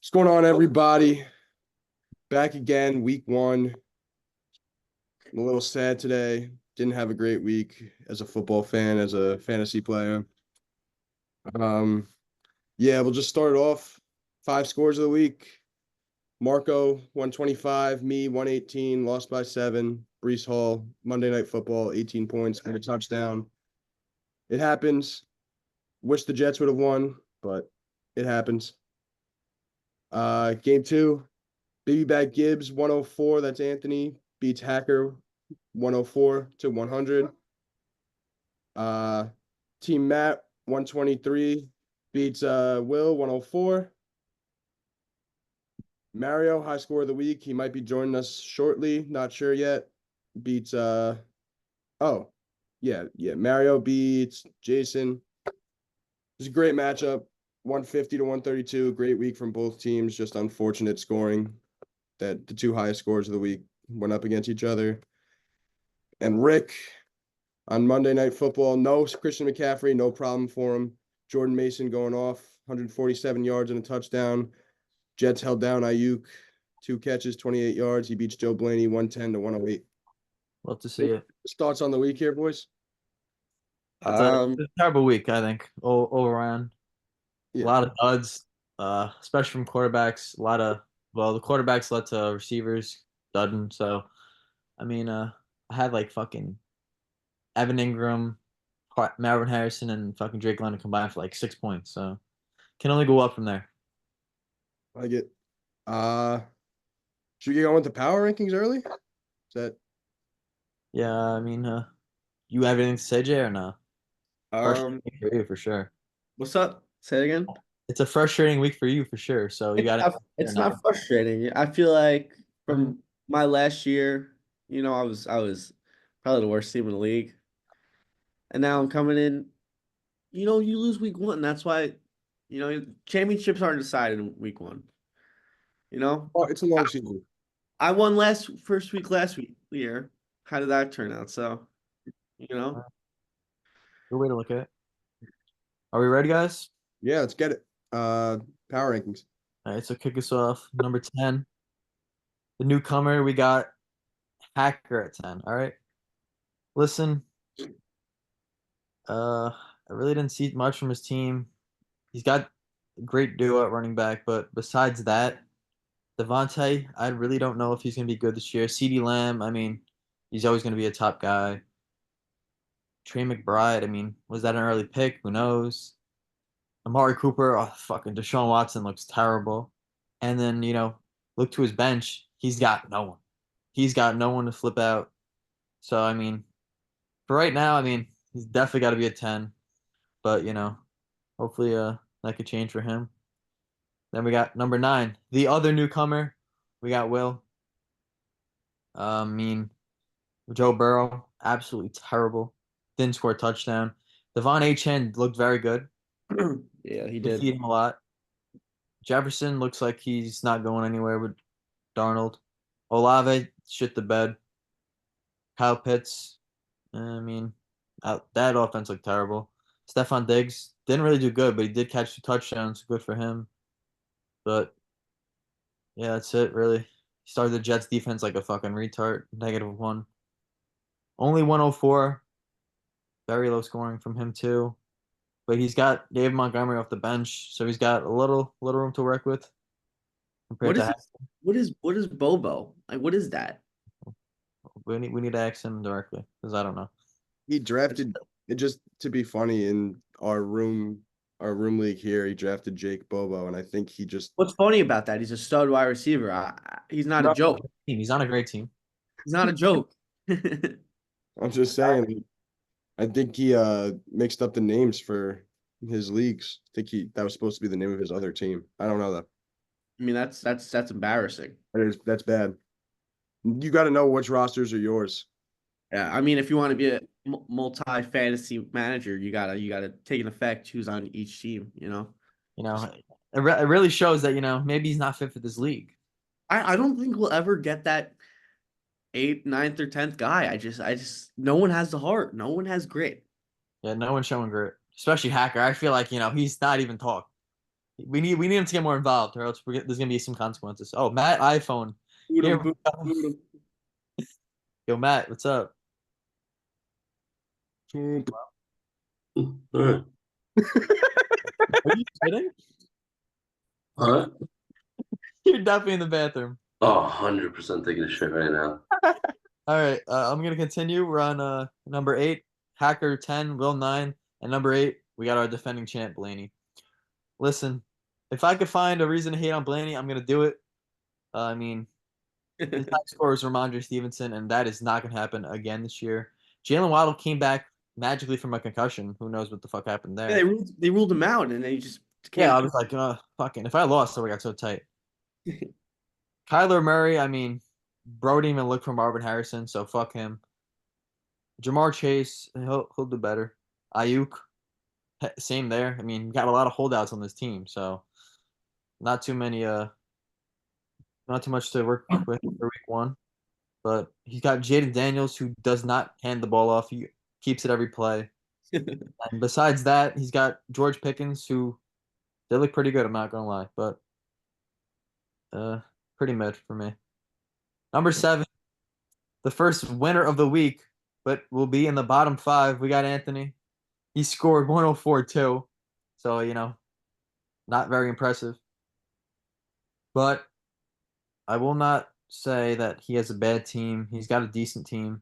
What's going on, everybody? Back again, week one. I'm a little sad today. Didn't have a great week as a football fan, as a fantasy player. Um, yeah, we'll just start it off. Five scores of the week. Marco, 125, me, 118, lost by 7. Brees Hall, Monday Night Football, 18 points and a touchdown. It happens. Wish the Jets would have won, but it happens. Game two, Baby Back Gibbs, 104. That's Anthony. Beats Hacker, 104 to 100. Uh, Team Matt, 123. Beats Will, 104. Mario, high score of the week. He might be joining us shortly. Not sure yet. Beats oh, yeah. Mario beats Jason. It's a great matchup. 150 to 132. Great week from both teams. Just unfortunate scoring that the two highest scores of the week went up against each other. And Rick on Monday Night Football, no Christian McCaffrey, no problem for him. Jordan Mason going off, 147 yards and a touchdown. Jets held down Ayuk, 2 catches, 28 yards. He beats Joe Blaney 110 to 108. Love to see it. Just thoughts on the week here, boys? It's a terrible week, I think, all around. A Yeah. lot of duds, especially from quarterbacks. The quarterbacks led to receivers dudding. So, I mean, I had like fucking Evan Ingram, Marvin Harrison, and fucking Drake London combined for like 6 points. So, can only go up from there. I get uh should we get on with the power rankings early? Is that Yeah, I mean, you have anything to say, Jay, or no? Frustrating Um, week for you for sure. what's up? Say it again. It's a frustrating week for you for sure. So you got to. It's not frustrating. I feel like from my last year, I was probably the worst team in the league. And now I'm coming in, you lose week one. That's why, championships aren't decided in week one. You know? oh, it's a long season. I won first week last week year. How did that turn out? So, you know. Good way to look at it. Are we ready, guys? Yeah, let's get it. Power rankings. All right, so kick us off. Number 10, the newcomer. We got Hacker at 10. All right. Listen, I really didn't see much from his team. He's got a great duo at running back, but besides that, Devontae, I really don't know if he's going to be good this year. CeeDee Lamb, I mean, he's always going to be a top guy. Trey McBride, I mean, was that an early pick? Who knows? Amari Cooper, oh, fucking Deshaun Watson looks terrible. And then, look to his bench. He's got no one. He's got no one to flip out. So, I mean, for right now, I mean, he's definitely got to be a 10. But, hopefully that could change for him. Then we got number 9, the other newcomer. We got Will. I mean, Joe Burrow, absolutely terrible. Didn't score a touchdown. Devon Achane looked very good. Yeah, he They did. feed him a lot. Jefferson looks like he's not going anywhere with Darnold. Olave shit the bed. Kyle Pitts, I mean, that offense looked terrible. Stephon Diggs didn't really do good, but he did catch 2 touchdowns. Good for him. But yeah, that's it really. He started the Jets defense like a fucking retard. -1. Only 104. Very low scoring from him too. But he's got David Montgomery off the bench, so he's got a little room to work with compared What is to. this? What is Bobo? Like, what is that? We need to ask him directly because I don't know. He drafted it just to be funny in our room league here. He drafted Jake Bobo, and I think he just What's funny about that? He's a stud wide receiver. He's not a joke. He's on a great team. He's not a joke. I'm just saying. I think he mixed up the names for his leagues. I think that was supposed to be the name of his other team. I don't know that. I mean, that's embarrassing. That's bad. You got to know which rosters are yours. Yeah, I mean, if you want to be a multi-fantasy manager, you gotta take an effect who's on each team. It really shows that maybe he's not fit for this league. I don't think we'll ever get that 8th, 9th, or 10th guy. I just no one has the heart. No one has grit. Yeah, no one's showing grit, especially Hacker. I feel like he's not even talk. We need him to get more involved, or else there's gonna be some consequences. Oh, Matt iPhone. Boot Here him, we boot go. boot him. Yo, Matt, what's up? Boom. Alright. Are you kidding? Huh? You're definitely in the bathroom. Oh, 100% taking a shit right now. All right, I'm gonna continue. We're on number 8, Hacker 10, Will 9, and number 8, we got our defending champ Blaney. Listen, if I could find a reason to hate on Blaney, I'm gonna do it. I mean, his top scorer is Ramondre Stevenson, and that is not gonna happen again this year. Jalen Waddle came back magically from a concussion. Who knows what the fuck happened there? Yeah, they ruled him out, and they just Yeah, I can't. was like, fucking. If I lost, I would got so tight. Kyler Murray, I mean, bro didn't even look for Marvin Harrison, so fuck him. Jamar Chase, he'll do better. Ayuk, same there. I mean, got a lot of holdouts on this team, so not too many not too much to work with for week 1. But he's got Jaden Daniels, who does not hand the ball off. He keeps it every play. And besides that, he's got George Pickens, who they look pretty good. I'm not gonna lie, but pretty mid for me. Number 7, the first winner of the week, but will be in the bottom 5. We got Anthony. He scored 104 too, so not very impressive. But I will not say that he has a bad team. He's got a decent team.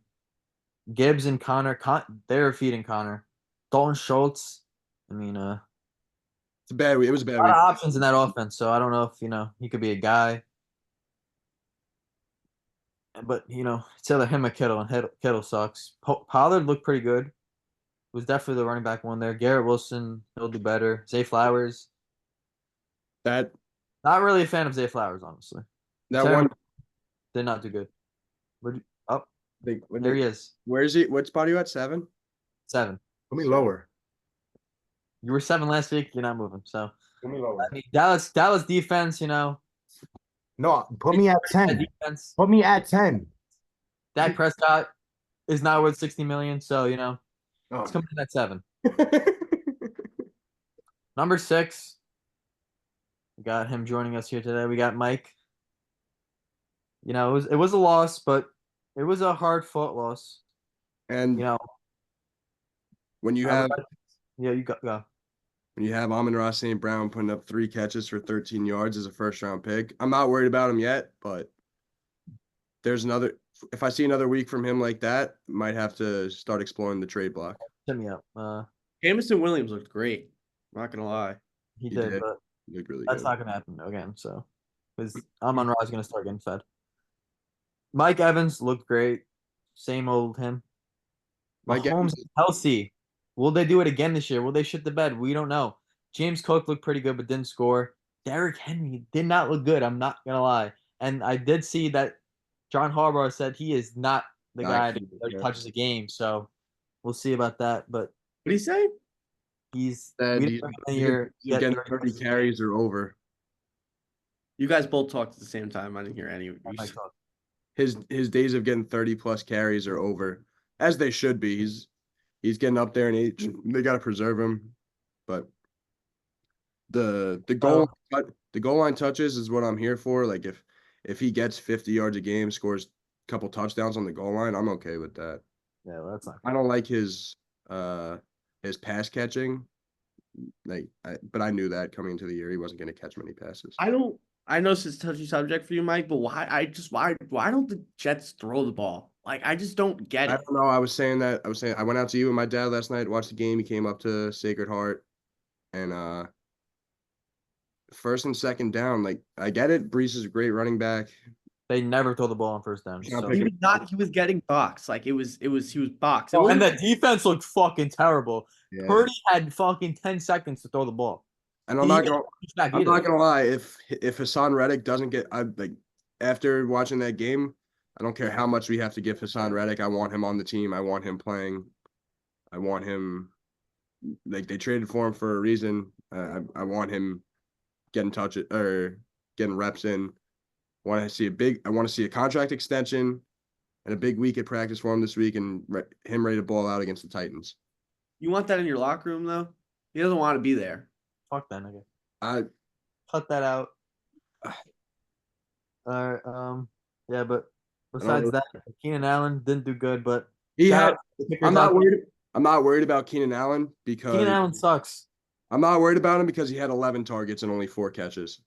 Gibbs and Connor, they're feeding Connor. Dalton Schultz. I mean, It's a bad week. It was a bad a lot week. of options in that offense, so I don't know if he could be a guy. But it's either him or Kittle, and Kittle sucks. Pollard looked pretty good. Was definitely the running back one there. Garrett Wilson, he'll do better. Zay Flowers, That not really a fan of Zay Flowers, honestly. one. Did not do good. Where What there he is. Where is he? What spot are you at? 7? 7. Let me lower. You were 7 last week. You're not moving. So Let me lower. I mean, Dallas defense. No, put me at 10. Defense. Put me at 10. Dak Prescott is not worth 60 million. So Oh. it's coming in at 7. Number 6. We got him joining us here today. We got Mike. It was a loss, but it was a hard-fought loss. And when you have you go. when you have Amon-Ra St. Brown putting up 3 catches for 13 yards as a first-round pick, I'm not worried about him yet, but there's another. If I see another week from him like that, might have to start exploring the trade block. Hit me up. Jameson Williams looked great. I'm not gonna lie. He He did, did. but Looked really that's good. not gonna happen again. So, because Amon-Ra is gonna start getting fed. Mike Evans looked great. Same old him. Mike Mahomes Evans- is healthy. Will they do it again this year? Will they shit the bed? We don't know. James Cook looked pretty good, but didn't score. Derrick Henry did not look good. I'm not gonna lie. And I did see that John Harbaugh said he is not the guy that touches a game. So we'll see about that. But What did he say? he's That we he's don't know year getting get 30 touches a game. carries or over. You guys both talked at the same time. I didn't hear any of you. Mike Cook. His days of getting 30 plus carries are over, as they should be. He's getting up there in age. They got to preserve him, but the goal line touches is what I'm here for. Like if he gets 50 yards a game, scores a couple touchdowns on the goal line, I'm okay with that. Yeah, well, that's not. I don't like his pass catching. But I knew that coming into the year he wasn't going to catch many passes. I know this is a touchy subject for you, Mike, but why don't the Jets throw the ball? Like, I just don't get I it. don't know. I was saying I went out to you and my dad last night, watched the game. He came up to Sacred Heart, and first and second down, like I get it. Brees is a great running back. They never throw the ball on first down. Yeah, So. He was getting boxed. Like he was boxed. Oh, and the defense looked fucking terrible. Yeah. Purdy had fucking 10 seconds to throw the ball. And I'm not gonna lie. If Hassan Reddick doesn't get, after watching that game, I don't care how much we have to give Hassan Reddick. I want him on the team. I want him playing. I want him. Like they traded for him for a reason. I want him getting getting reps in. I want to see a contract extension and a big week at practice for him this week, and him ready to ball out against the Titans. You want that in your locker room though? He doesn't want to be there. Fuck that nigga. cut that out. All right. Yeah, but besides know. that, Keenan Allen didn't do good, but He shout had. out to the kickers I'm out not there. worried. I'm not worried about Keenan Allen because Keenan Allen sucks. I'm not worried about him because he had 11 targets and only 4 catches.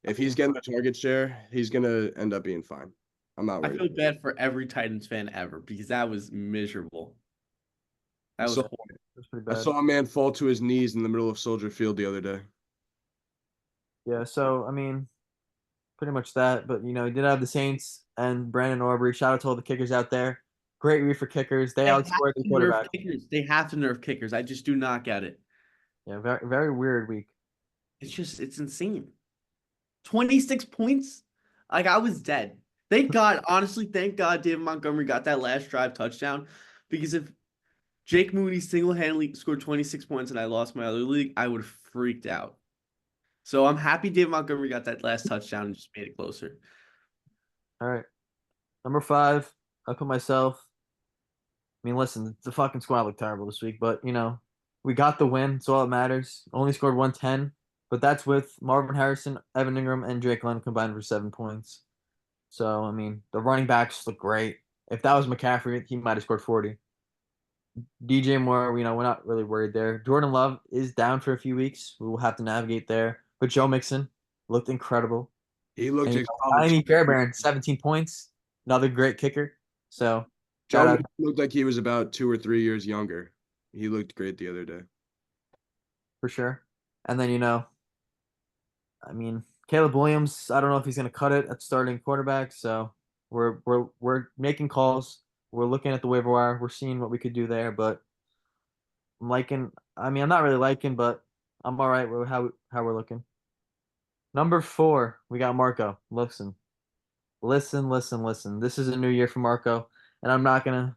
If he's getting the target share, he's gonna end up being fine. I'm not I worried. feel bad for every Titans fan ever because that was miserable. That was So- horrible. That's pretty I bad. saw a man fall to his knees in the middle of Soldier Field the other day. Yeah, so I mean, pretty much that. But you did have the Saints and Brandon Aubrey. Shout out to all the kickers out there. Great read for kickers. They Have outscored the to nerf quarterback. kickers. They have to nerf kickers. I just do not get it. Yeah, very very weird week. It's insane. 26 points? Like I was dead. Thank God, honestly, thank God David Montgomery got that last drive touchdown. Because if Jake Moody single-handedly scored 26 points and I lost my other league, I would have freaked out. So I'm happy David Montgomery got that last touchdown and just made it closer. All right. Number 5, I put myself. I mean, listen, the fucking squad looked terrible this week, but we got the win. It's all that matters. Only scored 110, but that's with Marvin Harrison, Evan Ingram, and Drake London combined for 7 points. So I mean, the running backs look great. If that was McCaffrey, he might have scored 40. DJ Moore, we're not really worried there. Jordan Love is down for a few weeks. We will have to navigate there. But Joe Mixon looked incredible. He looked And excited. Tiny Fairbairn, 17 points. Another great kicker. So Joe shout out. Mixon looked like he was about 2 or 3 years younger. He looked great the other day. For sure. And then I mean, Caleb Williams, I don't know if he's going to cut it at starting quarterback. So we're making calls. We're looking at the waiver wire. We're seeing what we could do there. But I'm liking. I mean, I'm not really liking, but I'm all right with how we're looking. Number 4, we got Marco. Listen. This is a new year for Marco, and I'm not gonna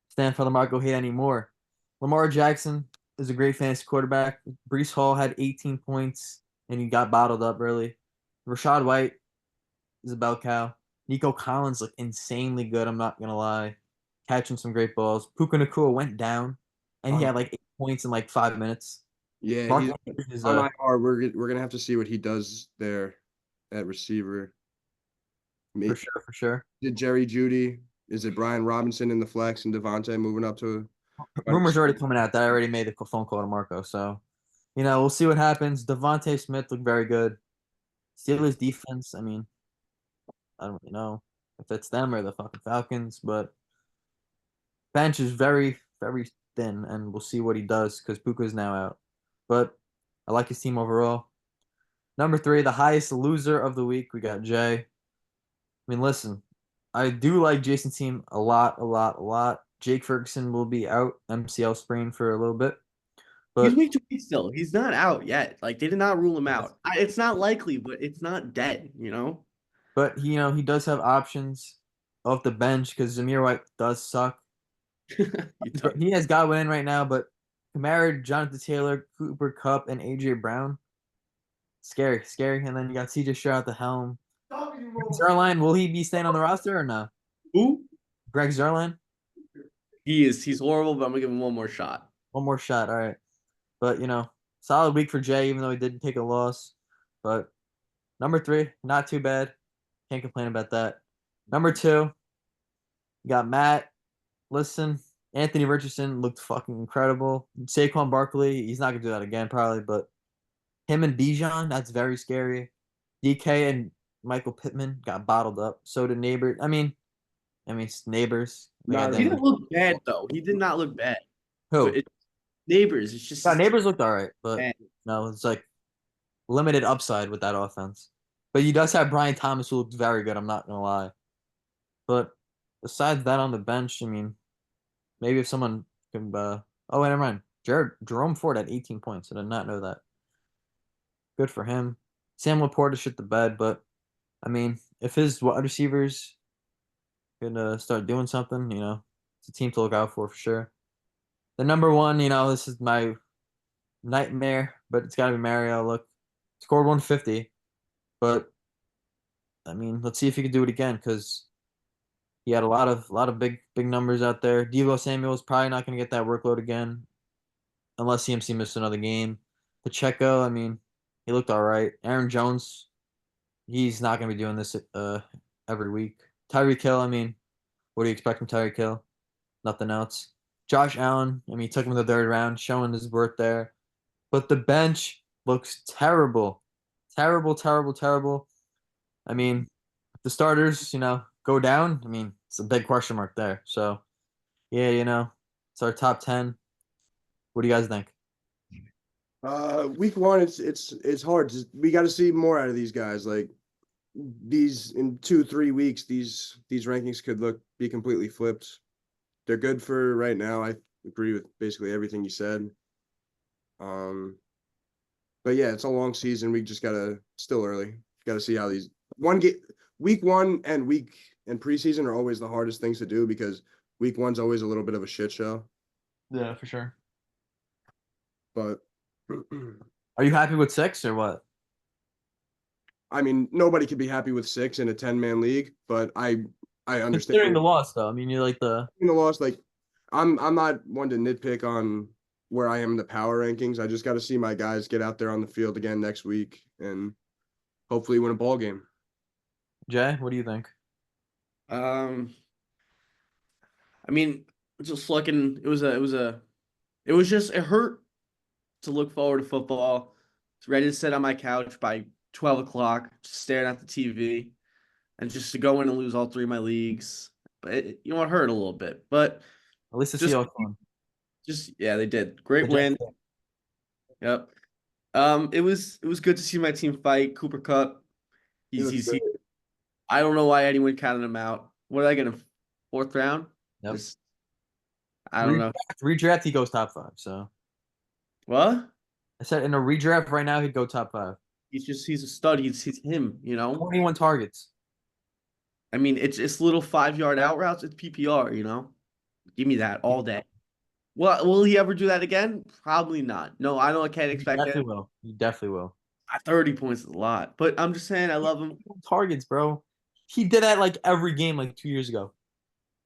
stand for the Marco hate anymore. Lamar Jackson is a great fantasy quarterback. Brees Hall had 18 points, and he got bottled up early. Rashad White is a bell cow. Nico Collins looked insanely good, I'm not going to lie. Catching some great balls. Puka Nacua went down, and he had like 8 points in like 5 minutes. Yeah, Mark he's Andrews is on IR. We're gonna have to see what he does there at receiver. for sure. Did Jerry Judy? Is it Brian Robinson in the flex and Devontae moving up to? Rumors already coming out that I already made the phone call to Marco. So, we'll see what happens. Devontae Smith looked very good. Steelers defense, I mean, I don't really know if it's them or the fucking Falcons, but bench is very, very thin, and we'll see what he does because Puka's now out. But I like his team overall. Number 3, the highest loser of the week, we got Jay. I mean, listen, I do like Jason's team a lot. Jake Ferguson will be out MCL sprain for a little bit. But He's week to week still. He's not out yet. Like they did not rule him out. It's not likely, but it's not dead. But he does have options off the bench because Zamir White does suck. He has Godwin in right now, but Kamara, Jonathan Taylor, Cooper Kupp, and AJ Brown. Scary. And then you got CJ Stroud at the helm. Zerline, will he be staying on the roster or no? Who? Greg Zerline? He is. He's horrible, but I'm gonna give him one more shot. One more shot. All right. But, solid week for Jay, even though he didn't take a loss. But number 3, not too bad. Can't complain about that. Number 2, you got Matt. Listen, Anthony Richardson looked fucking incredible. Saquon Barkley, he's not going to do that again probably, but him and Bijan, that's very scary. DK and Michael Pittman got bottled up. So did Neighbors. I mean, Neighbors. He didn't look bad though. He did not look bad. Who? Neighbors. It's just Neighbors looked all right, but bad. no, it's like limited upside with that offense. But he does have Brian Thomas, who looked very good. I'm not gonna lie. But besides that, on the bench, I mean, maybe if someone can. Oh, wait, never mind. Jerome Ford had 18 points. I did not know that. Good for him. Sam Laporta shit the bed, but I mean, if his wide receivers can start doing something, it's a team to look out for sure. The number 1, this is my nightmare, but it's got to be Mario. Look, scored 150, but I mean, let's see if he can do it again because he had a lot of big numbers out there. Deebo Samuel's probably not going to get that workload again unless CMC missed another game. Pacheco, I mean, He looked all right. Aaron Jones, he's not gonna be doing this every week. Tyreek Hill, I mean, what do you expect from Tyreek Hill? Nothing else. Josh Allen, I mean, he took him in the third round, showing his worth there. But the bench looks terrible. Terrible, terrible, terrible. I mean, if the starters, go down, I mean, it's a big question mark there. So, yeah, it's our top 10. What do you guys think? Week one, it's hard. We got to see more out of these guys. Like these in 2-3 weeks, these rankings could be completely flipped. They're good for right now. I agree with basically everything you said. But yeah, it's a long season. We just still early. Got to see how these week one and preseason are always the hardest things to do because week one's always a little bit of a shit show. Yeah, for sure. But Are you happy with 6 or what? I mean, nobody could be happy with 6 in a 10-man league, but I understand Considering the loss, though, I mean, you're like the loss. Like, I'm not one to nitpick on where I am in the power rankings. I just got to see my guys get out there on the field again next week and hopefully win a ball game. Jay, what do you think? I mean, just looking, it hurt to look forward to football. It's ready to sit on my couch by 12 o'clock, just staring at the TV, and just to go in and lose all 3 of my leagues. But it hurt a little bit. But At least the just- Seahawks won. yeah, they did. Great The win. Jets- Yep. It was good to see my team fight. Cooper Cup. He's I don't know why anyone counted him out. What did I get him? 4th round? Yep. I don't know. Redraft, he goes top 5. So What? I said in a redraft right now, he'd go top 5. He's a stud. He's him, 21 targets. I mean, it's little 5-yard out routes. It's PPR, Give me that all day. Well, will he ever do that again? Probably not. No, I can't expect He definitely it. will. He definitely will. 30 points is a lot, but I'm just saying I love him. Targets, bro. He did that like every game like 2 years ago.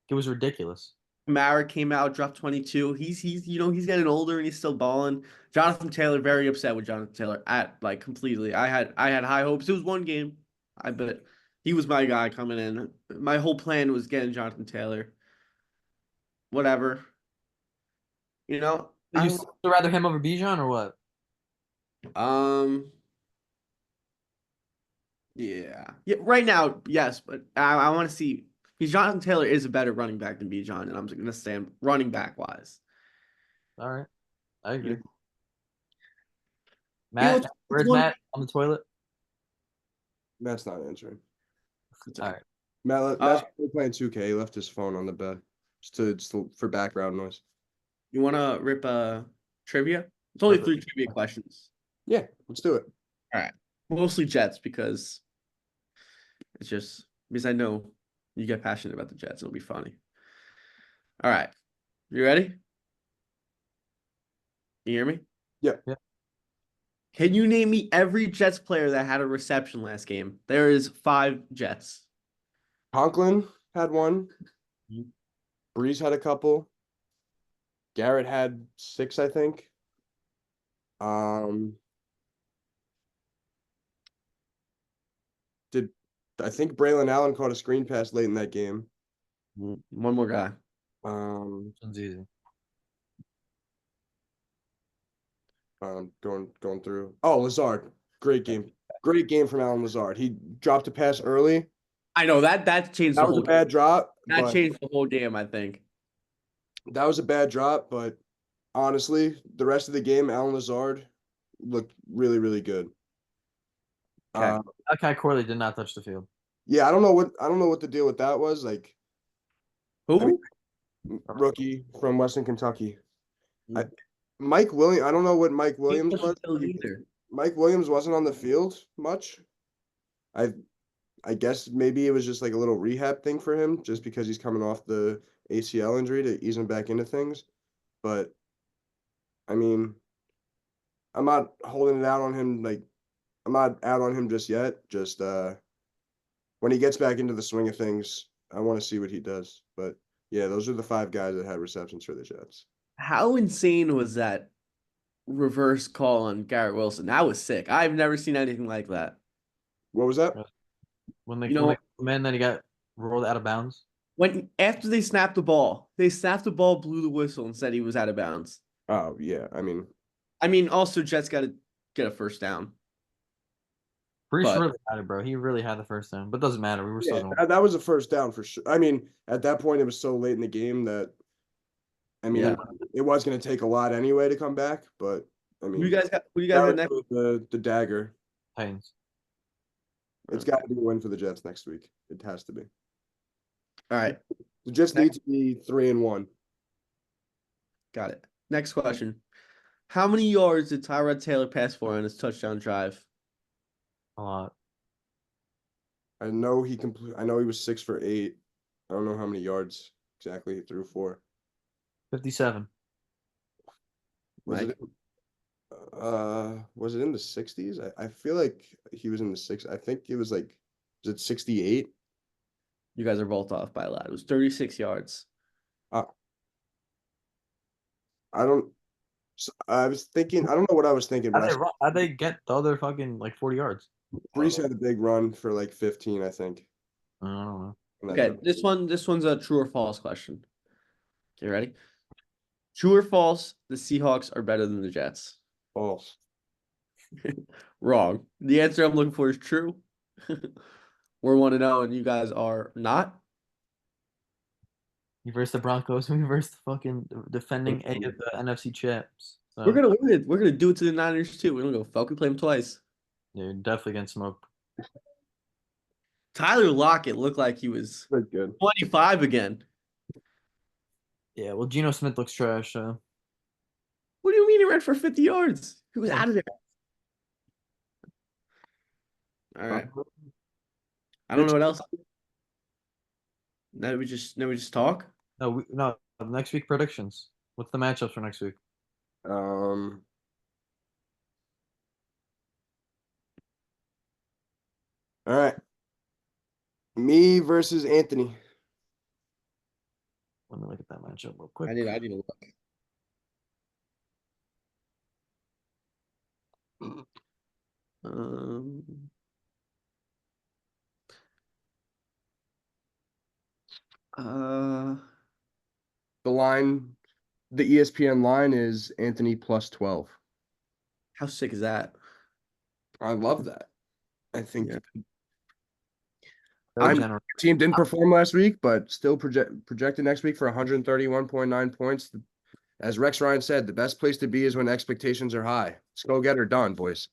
It was ridiculous. Mara came out, dropped 22. He's getting older and he's still balling. Jonathan Taylor, very upset with Jonathan Taylor completely. I had high hopes. It was one game. I bet he was my guy coming in. My whole plan was getting Jonathan Taylor. Whatever. Would you still rather him over Bijan or what? Yeah. Right now, yes, but I want to see because Jonathan Taylor is a better running back than Bijan, and I'm gonna stand running back wise. All right. I agree. Yeah. Matt, it's where's one- Matt on the toilet? Matt's not answering. All right. Matt's playing 2K. He left his phone on the bed just for background noise. You want to rip trivia? It's only Perfect. 3 trivia questions. Yeah, let's do it. All right. Mostly Jets because it's just because I know you get passionate about the Jets. It'll be funny. All right. You ready? You hear me? Yeah. Can you name me every Jets player that had a reception last game? There is 5 Jets. Conklin had one. Mhm. Breeze had a couple. Garrett had 6, I think. I think Braylon Allen caught a screen pass late in that game. One more guy. This one's easy. Going through. Oh, Lazard. Great game. Great game from Alan Lazard. He dropped a pass early. I know that changed the That was whole a bad drop. That but changed the whole game, I think. That was a bad drop, but honestly, the rest of the game, Alan Lazard looked really, really good. Okay. Malachi Corley did not touch the field. Yeah, I don't know what the deal with that was. Like Who? rookie from Western Kentucky. Mm. Mike Williams. I don't know what Mike Williams He was. wasn't either. Mike Williams wasn't on the field much. I guess maybe it was just like a little rehab thing for him, just because he's coming off the ACL injury to ease him back into things. But I mean, I'm not holding it out on him. Like, I'm not out on him just yet. Just when he gets back into the swing of things, I want to see what he does. But yeah, those are the 5 guys that had receptions for the Jets. How insane was that reverse call on Garrett Wilson. That was sick. I've never seen anything like that. What was that? When they You know- man, then he got rolled out of bounds. When after they snapped the ball, blew the whistle, and said he was out of bounds. Oh yeah, I mean, also Jets got to get a first down. Brees But- really had it, bro. He really had the first down, but doesn't matter. We were still yeah, going. that was a first down for sure. I mean, at that point, it was so late in the game that, Yeah. it was going to take a lot anyway to come back. But I mean, Who you guys got that had next? was the dagger. Titans. It's got to be a win for the Jets next week. It has to be. All right, The Jets need to be 3-1. got it. Next question. How many yards did Tyrod Taylor pass for on his touchdown drive? A lot. I know he was 6 for 8. I don't know how many yards exactly he threw for. 57. Was Mike? was it in the 60s? I feel like he was in the 6. I think it was was it 68? You guys are both off by a lot. It was 36 yards. I was thinking, I don't know what I was thinking, but How'd they get the other fucking like 40 yards? Brees had a big run for 15, I think. I don't know. And Okay, that's this one's a true or false question. Okay, ready? True or false? The Seahawks are better than the Jets. false. Wrong. The answer I'm looking for is true. We're 1-0, and you guys are not. You versus the Broncos. We versus the fucking defending A of the NFC champs. So, We're gonna win it. We're gonna do it to the Niners too. We're gonna go fuck. We play them twice. dude, definitely getting smoked. Tyler Lockett looked like he was That's good. 25 again. Yeah, well, Geno Smith looks trash. What do you mean he ran for 50 yards? He was out of there. All right. I don't know what else. Now we just talk. No, next week predictions. What's the matchups for next week? All right. Me versus Anthony. Let me look at that matchup real quick. I need to look. Um, uh, The ESPN line is Anthony plus 12. how sick is that? I love that. I think Yeah. Very I'm- generous. the team didn't perform last week, but still projected next week for 131.9 points. As Rex Ryan said, the best place to be is when expectations are high. Let's go get her done, boys.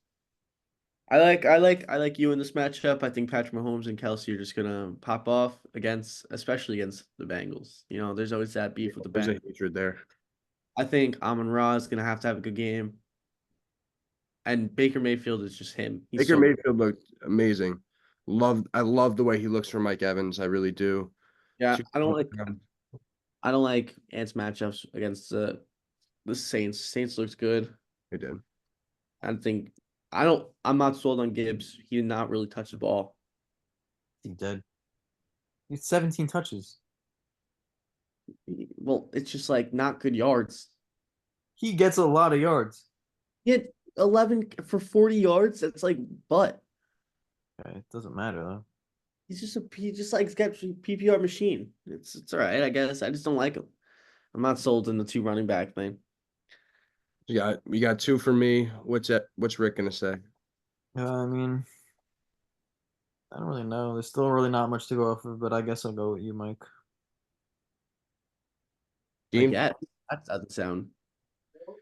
I like you in this matchup. I think Patrick Mahomes and Kelsey are just gonna pop off especially against the Bengals. You know, there's always that beef with the There's a Bengals. hatred there. I think Amon-Ra is gonna have to have a good game. And Baker Mayfield is just him. He's Baker so good. Mayfield looked amazing. I love the way he looks for Mike Evans. I really do. Yeah, I don't like Ants matchups against the Saints. Saints looks good. He did. I'm not sold on Gibbs. He did not really touch the ball. He did. He's 17 touches. Well, it's just like not good yards. He gets a lot of yards. He had 11 for 40 yards. That's like butt. Okay, it doesn't matter though. He just like got PPR machine. It's all right, I guess. I just don't like him. I'm not sold in the 2 running back thing. We got 2 for me. What's Rick gonna say? I mean, I don't really know. There's still really not much to go off of, but I guess I'll go with you, Mike. Team Yeah, that doesn't sound.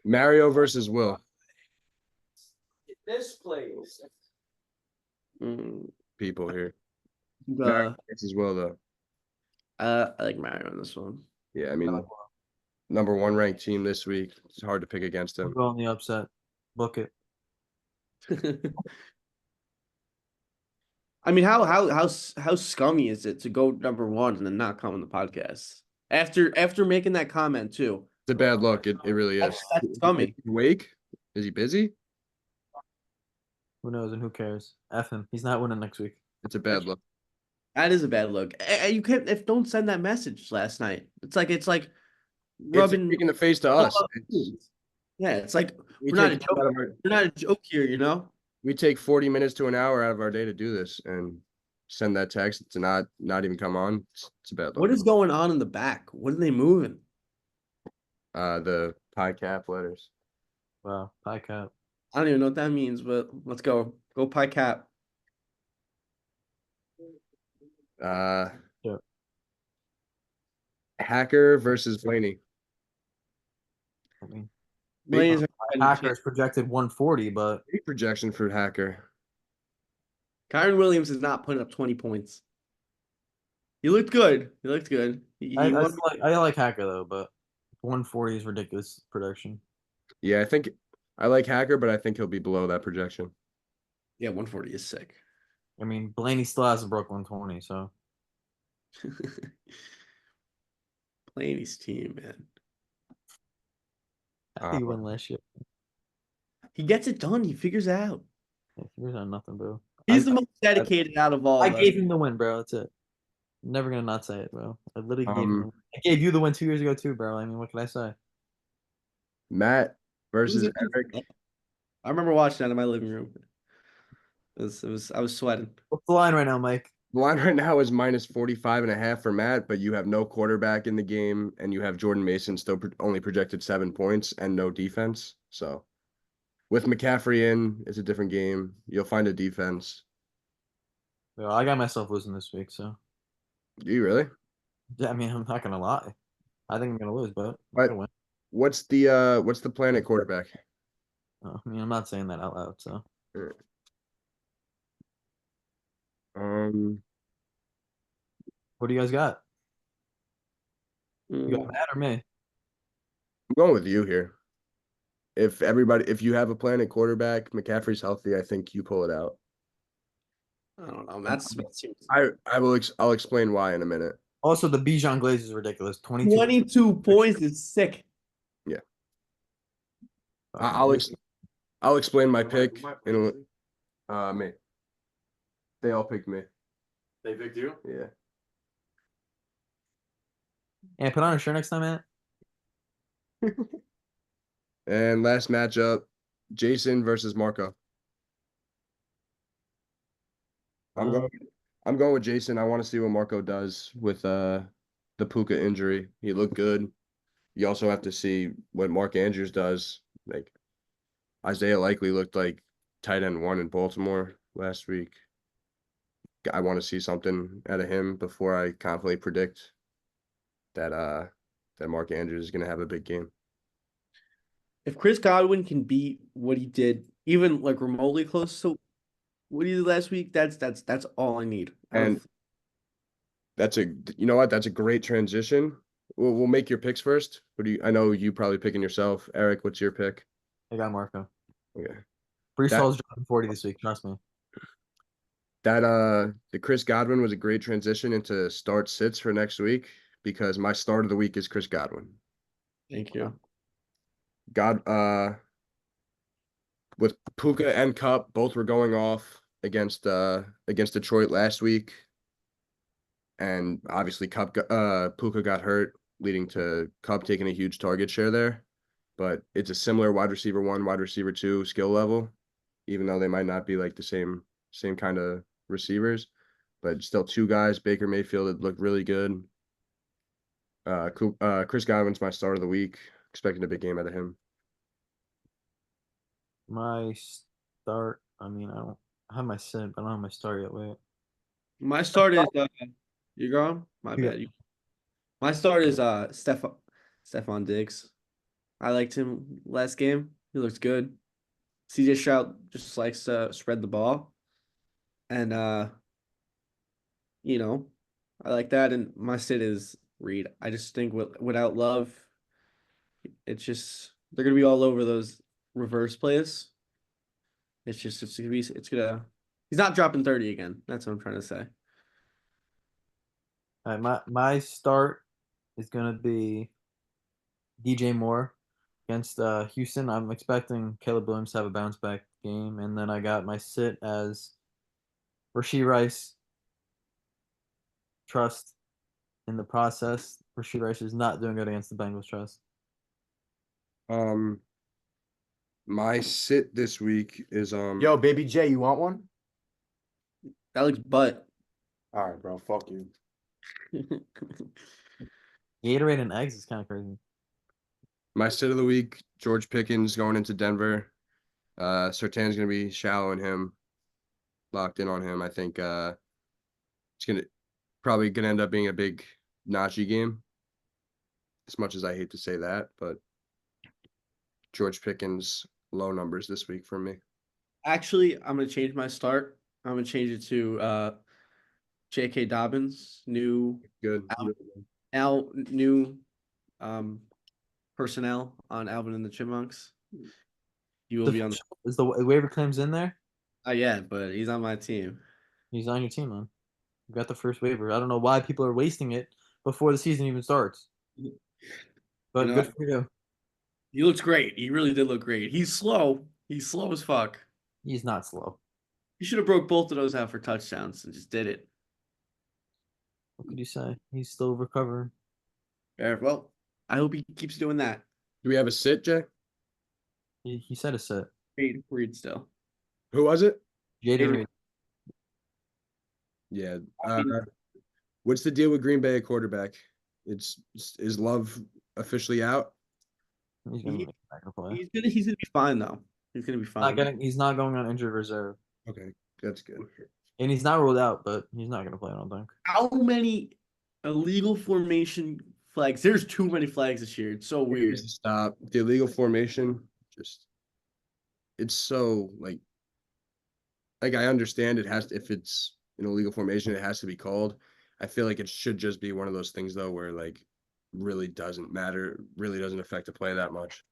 Mario versus Will. This place. People here. Uh, Mario versus Will though. I like Mario on this one. Yeah, I mean, number 1 ranked team this week. It's hard to pick against I'm him. going the upset. Book it. I mean, how scummy is it to go number 1 and then not come on the podcast after making that comment too? It's a bad look. It really is. That's scummy. Wake? Is he busy? Who knows and who cares? F him. He's not winning next week. It's a bad look. That is a bad look. You can't don't send that message last night. It's like It's rubbing making the face to us. Yeah, Yeah, it's like We we're not a take joke. out of our- We're not a joke here, you know. we take 40 minutes to an hour out of our day to do this and send that text to not even come on. It's a bad What look. is going on in the back? What are they moving? The pie cap letters. Wow, pie cap. I don't even know what that means, but let's go. Go Pie Cap. Uh, Yeah. Hacker versus Blaney. I mean, Blaze Packers projected 140, but Big projection for Hacker. Kyron Williams is not putting up 20 points. He looked good. He looked good. He I won. still I like Hacker though, but 140 is ridiculous production. Yeah, I think I like Hacker, but I think he'll be below that projection. Yeah, 140 is sick. I mean, Blaney still hasn't broke 120, so Playing his team, man. I think he won last year. He gets it done. He figures it out. Yeah, he was on nothing, bro. He's I- the most dedicated out of all. I of us. gave him the win, bro. That's it. I'm never gonna not say it, bro. I literally gave him. The win. I gave you the win 2 years ago too, bro. I mean, what can I say? Matt versus It was Eric. I remember watching that in my living room. I was sweating. What's the line right now, Mike? The line right now is minus 45.5 for Matt, but you have no quarterback in the game, and you have Jordan Mason still only projected 7 points and no defense. So with McCaffrey in, it's a different game. You'll find a defense. Well, I got myself losing this week, so Do you really? yeah. I mean, I'm not gonna lie. I think I'm gonna lose, but I'm But- gonna win. What's the plan at quarterback? I mean, I'm not saying that out loud. So Um, what do you guys got? You got Mm, Matt or me? I'm going with you here. If you have a plan at quarterback, McCaffrey's healthy, I think you pull it out. I don't know. That seems I'll explain why in a minute. Also, the Bijan Glaze is ridiculous. 22. 22 points is sick. I'll explain my pick in me. They all picked me. They picked you? Yeah. Yeah, put on a shirt next time, Matt. And last matchup, Jason versus Marco. I'm going with Jason. I want to see what Marco does with the Puka injury. He looked good. You also have to see what Mark Andrews does. Like Isaiah Likely looked like tight end 1 in Baltimore last week. I want to see something out of him before I confidently predict that Mark Andrews is going to have a big game. If Chris Godwin can beat what he did, even like remotely close to what he did last week, that's all I need. And that's you know what? That's a great transition. We'll make your picks first. I know you probably picking yourself. Eric, what's your pick? I got Marco. Okay. Brees That- Hall's dropping 40 this week. Trust me. The Chris Godwin was a great transition into start sits for next week because my start of the week is Chris Godwin. Thank you. With Puka and Cup, both were going off against Detroit last week. And obviously Puka got hurt, leading to Cup taking a huge target share there. But it's a similar wide receiver 1, wide receiver 2 skill level, even though they might not be like the same kind of receivers. But still 2 guys, Baker Mayfield, that looked really good. Chris Godwin's my start of the week. Expecting a big game out of him. My start. I mean, I don't have my sit, but I don't have my start yet. Wait. My start is you going? My Yeah. bad. My start is Stephon Diggs. I liked him last game. He looks good. CJ Stroud just likes to spread the ball. And I like that. And my sit is Reed. I just think without Love, it's just they're gonna be all over those reverse plays. He's not dropping 30 again. That's what I'm trying to say. All right, my start is gonna be DJ Moore against Houston. I'm expecting Caleb Williams to have a bounce back game, and then I got my sit as Rashee Rice. Trust in the process. Rashee Rice is not doing good against the Bengals. Trust. My sit this week is Yo, baby J, you want one? That looks butt. All right, bro. Fuck you. Gatorade and eggs is kind of crazy. my sit of the week, George Pickens going into Denver. Sertan's gonna be shallowing him, locked in on him. I think it's probably gonna end up being a big Najee game. As much as I hate to say that, but George Pickens low numbers this week for me. Actually, I'm gonna change my start. I'm gonna change it to J.K. Dobbins, new Good. new personnel on Alvin and the Chipmunks. He will be on. Is the waiver claims in there? Yeah, but he's on my team. He's on your team, man. You got the first waiver. I don't know why people are wasting it before the season even starts. But You know, good for you. he looks great. He really did look great. He's slow. He's slow as fuck. He's not slow. He should have broke both of those out for touchdowns and just did it. What could you say? He's still recovering. Well, I hope he keeps doing that. Do we have a sit, Jay? He said a set. Reed still. Who was it? Jaden Reed. Yeah. I mean- What's the deal with Green Bay at quarterback? Is Love officially out? He's gonna He- make back to play. He's gonna be fine though. He's gonna be fine. He's not going on injured reserve. Okay, that's good. And he's not ruled out, but he's not gonna play, I don't think. How many illegal formation flags? There's too many flags this year. It's so weird. Stop the illegal formation. Just it's so like I understand it has to, if it's an illegal formation, it has to be called. I feel like it should just be one of those things though, where like really doesn't matter, really doesn't affect the play that much.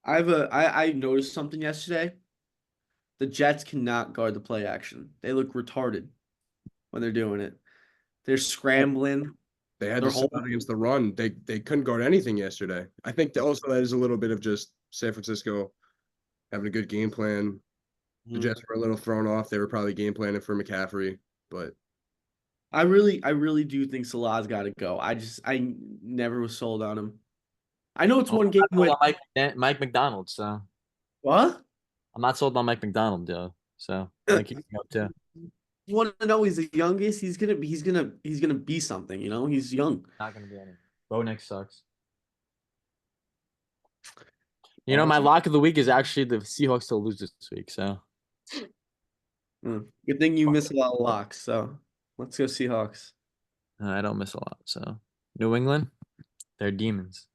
I noticed something yesterday. The Jets cannot guard the play action. They look retarded when they're doing it. They're scrambling. They had Their to start whole- against the run. They couldn't guard anything yesterday. I think that also that is a little bit of just San Francisco having a good game plan. The Jets were a little thrown off. They were probably game planning for McCaffrey, but I really do think Salah's got to go. I never was sold on him. I know it's one game with Mike McDonald, so what? I'm not sold on Mike McDonald, though. So I think he can go too. You want to know he's the youngest? He's gonna be something. You know, he's young. Not gonna be any. Bo Nix sucks. You know, my lock of the week is actually the Seahawks to lose this week. So Good thing you miss a lot of locks. So let's go Seahawks. I don't miss a lot. So New England, they're demons.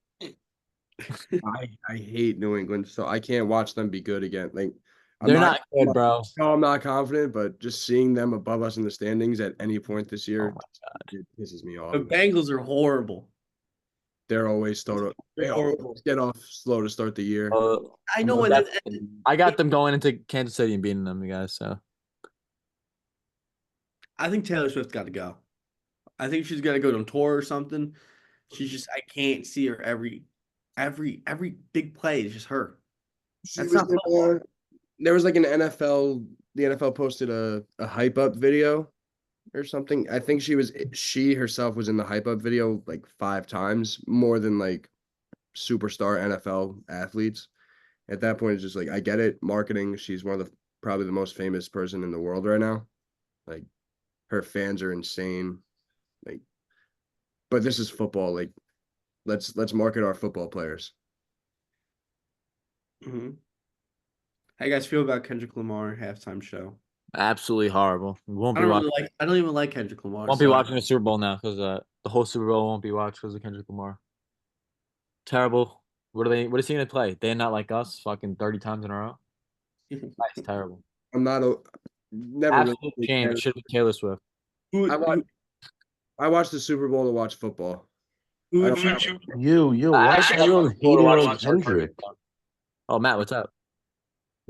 I hate New England, so I can't watch them be good again. Like They're not good, bro. No, I'm not confident, but just seeing them above us in the standings at any point this Oh year, my god. it pisses me off. The Bengals are horrible. They're always slow. They always get off slow to start the year. I know, That's- and I got them going into Kansas City and beating them, you guys. So I think Taylor Swift got to go. I think she's got to go on tour or something. I can't see her every big play is just her. She That's was not football. there was like an NFL. The NFL posted a hype up video or something. I think she herself was in the hype up video like 5 times, more than like superstar NFL athletes. At that point, it's just like I get it, marketing. She's one of the probably the most famous person in the world right now. Like her fans are insane. Like, but this is football. Like, let's market our football players. Mm-hmm. How you guys feel about Kendrick Lamar halftime show? absolutely horrible. We won't I be don't watching. really like. I don't even like Kendrick Lamar. Won't be so- watching the Super Bowl now because the whole Super Bowl won't be watched because of Kendrick Lamar. Terrible. What is he gonna play? They're not like us, fucking 30 times in a row. That's terrible. I'm not a never Absolute really shame. It should be Taylor Swift. I watched the Super Bowl to watch football. Who I would don't you? You, I why actually are you have to go to hating watch on my first Kendrick? game. Oh, Matt, what's up?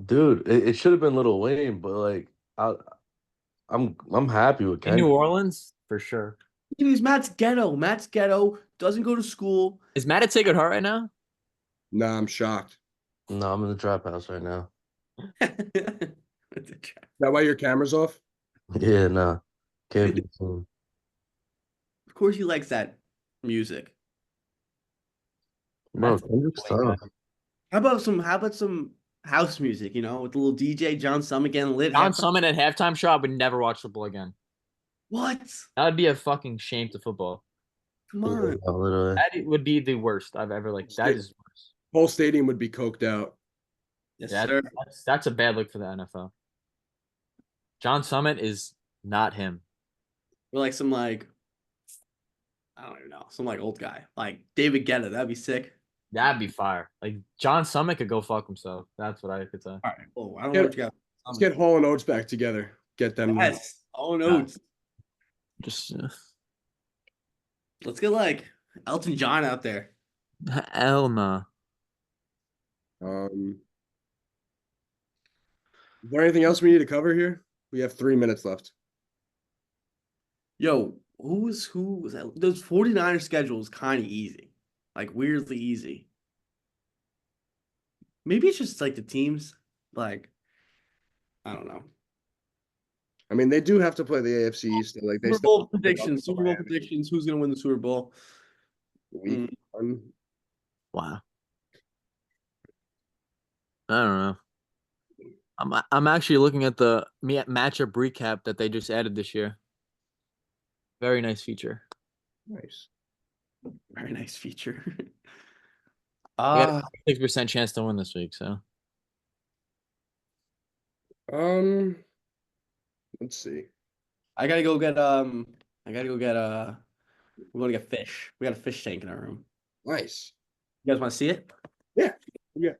Dude, it should have been Lil Wayne, but like I'm happy with In New Kendrick. Orleans, for sure. He's Matt's ghetto. Matt's ghetto. Doesn't go to school. Is Matt at Sacred Heart right now? Nah, I'm shocked. No, I'm in the trap house right now. Is that why your camera's off? Yeah, nah. Can't be seen. Of course, he likes that music. Bro, Matt's Kendrick's way tough. back. How about some house music, with the little DJ John Summit getting lit. John halftime? Summit at halftime show, I would never watch football again. What? That would be a fucking shame to football. Come Yeah, on. literally. That would be the worst I've ever like. That is worse. Whole stadium would be coked out. Yes, Yeah, sir. that's a bad look for the NFL. John Summit is not him. We're like some like I don't even know, some like old guy. Like David Guetta, that'd be sick. That'd be fire. Like John Summit could go fuck himself. That's what I could say. All right. Oh, I don't know what you got. Let's get Hall and Oates back together. Get them. Yes. Oh no. Just Let's get like Elton John out there. hell no. Is there anything else we need to cover here? We have 3 minutes left. Yo, who was that? Those 49er schedules kind of easy. Like weirdly easy. Maybe it's just like the teams, like I don't know. I mean, they do have to play the AFC East. Like they Super still Bowl predictions. Super Bowl predictions. Who's gonna win the Super Bowl? week one. Wow. I don't know. I'm actually looking at the matchup recap that they just added this year. Very nice feature. Nice. Very nice feature. We got a 6% chance to win this week, so Let's see. I gotta go get we're gonna get fish. We got a fish tank in our room. Nice. You guys want to see it? Yeah. Yeah.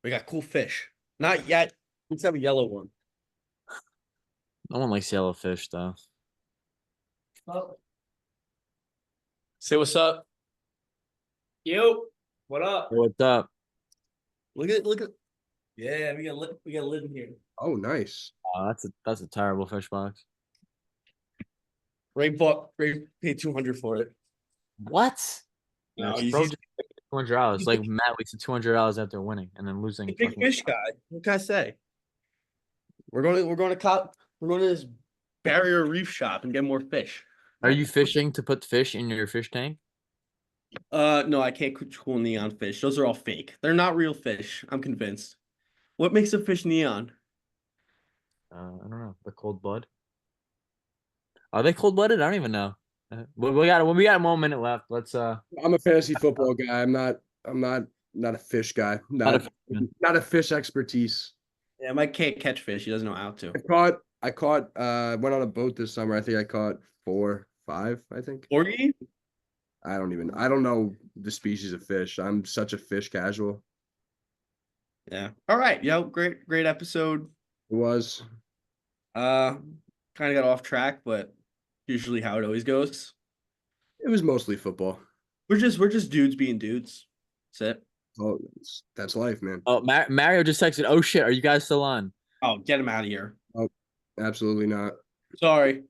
We got cool fish. Not yet. Let's have a yellow one. no one likes yellow fish though. Say what's up. Yo, what up? What's up? Look at. Yeah, we got live in here. Oh, nice. Oh, that's a terrible fish box. Ray paid 200 for it. What? No, Bro, he's just $200. Like Matt wasted $200 after winning and then losing. a big fucking- fish guy. What can I say? We're going to this barrier reef shop and get more fish. Are you fishing to put fish in your fish tank? No, I can't cool neon fish. Those are all fake. They're not real fish. I'm convinced. What makes a fish neon? I don't know. The cold blood. Are they cold blooded? I don't even know. We got 1 minute left. Let's I'm a fantasy football guy. I'm not a fish guy. Not a fish expertise. Yeah, Mike can't catch fish. He doesn't know how to. I caught went on a boat this summer. I think I caught 4, 5, I think. Porgy? I don't know the species of fish. I'm such a fish casual. Yeah. All right. Yo, great episode. It was. Kind of got off track, but usually how it always goes. It was mostly football. We're just dudes being dudes. That's it. Oh, that's life, man. Oh, Mario just texted. Oh shit, are you guys still on? Oh, get him out of here. Absolutely not. Sorry.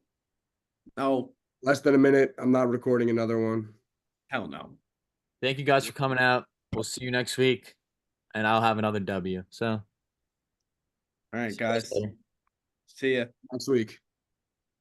No. Less than a minute. I'm not recording another one. Hell no. Thank you guys for coming out. We'll see you next week, and I'll have another W. So, All right, guys. later. See ya. Next week.